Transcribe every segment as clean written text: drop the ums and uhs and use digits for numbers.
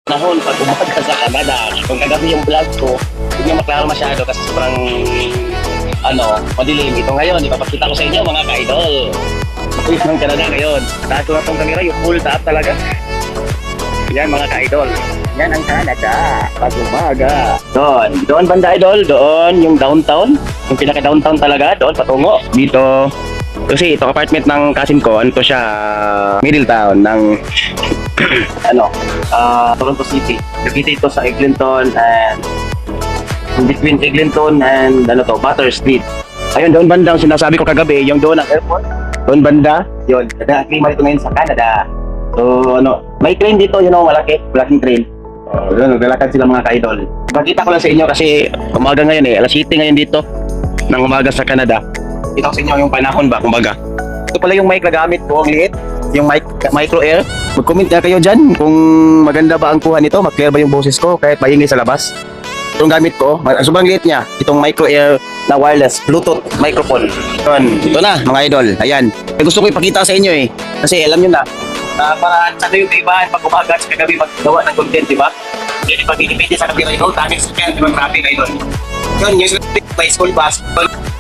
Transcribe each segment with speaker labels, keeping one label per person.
Speaker 1: Nahon pag umaga sa Canada. Kung kagabi yung vlog ko, hindi niya maklaro masyado kasi sobrang madilim. Ito ngayon, ipapakita ko sa inyo mga ka-idol. Uy, ng Canada ngayon. Taas ko na itong camera, yung full top talaga. Yan mga ka-idol. Yan ang Canada. Pag umaga. Doon banda idol. Doon yung downtown. Yung pinaka-downtown talaga. Doon patungo. Dito. Kasi ito apartment ng cousin ko. Ano to siya? Middletown ng Toronto City. Located ito sa Eglinton and in between Eglinton and Butter Street. Ayun, doon banda ang sinasabi ko kagabi, yung doon ang airport. Doon banda, yun. Nag-klima dito ngayon sa Canada. So, may train dito, malaking train. Yun, naglalakad sila mga ka-idol. Pakita ko lang sa inyo kasi umaga ngayon alas 7 ngayon dito ng umaga sa Canada. Kita ko sa inyo yung panahon ba, kumbaga. Ito pala yung mic na gamit ko, ang liit. Yung micro air. Mag-comment na kayo dyan kung maganda ba ang kuha nito, mag-clear ba yung boses ko kahit maingay sa labas. Itong gamit ko, sobrang liit niya. Itong micro air na wireless Bluetooth microphone. Ito na mga idol. Ayan. Gusto ko ipakita sa inyo kasi alam nyo na para sa yung kaibahan pag umaga at kagabi maggawa ng content, diba? Hindi pag inipindi sa kabila ito, daming sakyan, diba traffic idol. Yun, yung may school bus.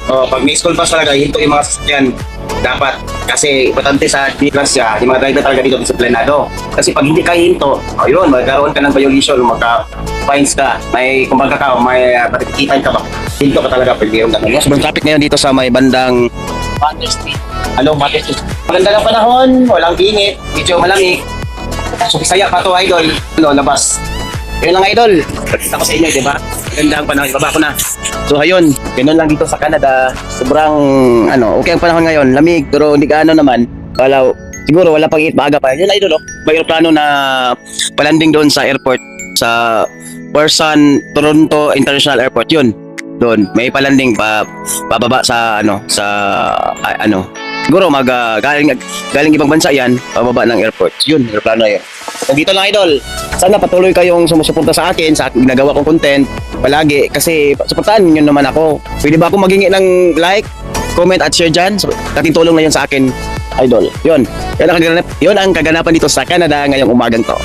Speaker 1: Pag may school bus talaga, hinto yung mga sasakyan. Dapat kasi importante sa class siya, yung mga driver talaga dito disiplinado. Kasi pag hindi ka hinto, ayun, magkaroon ka ng violation, magka-fines ka, may kumbaga ka, may patikitan ka ba? Hinto ka talaga pag mayroon ka. Sobrang traffic ngayon dito sa may bandang Butter Street. Butter Street. Maganda ng panahon, walang init, medyo malamig. So, saya pa to idol. Labas. Yun lang idol. Pagkita ko sa inyo, diba? Maganda ang panahon, ibaba ko na. So ayun, ganun lang dito sa Canada. Sobrang okay ang panahon ngayon, lamig pero hindi gaano naman. Siguro wala pang maaga pa. Yun idol, may aeroplano na palanding doon sa airport sa Pearson Toronto International Airport. Yun. Doon may palanding pababa sa siguro galing ibang bansa yan, pababa ng airport. Yun, aeroplano yun. So dito lang idol. Sana patuloy kayong sumusuporta sa akin sa ginagawa kong content palagi kasi suportahan niyo naman ako. Pwede ba ako maghingi ng like, comment at share dyan? So, dating tulong na yun sa akin, idol. Yun ang kaganapan dito sa Canada ngayong umagang to.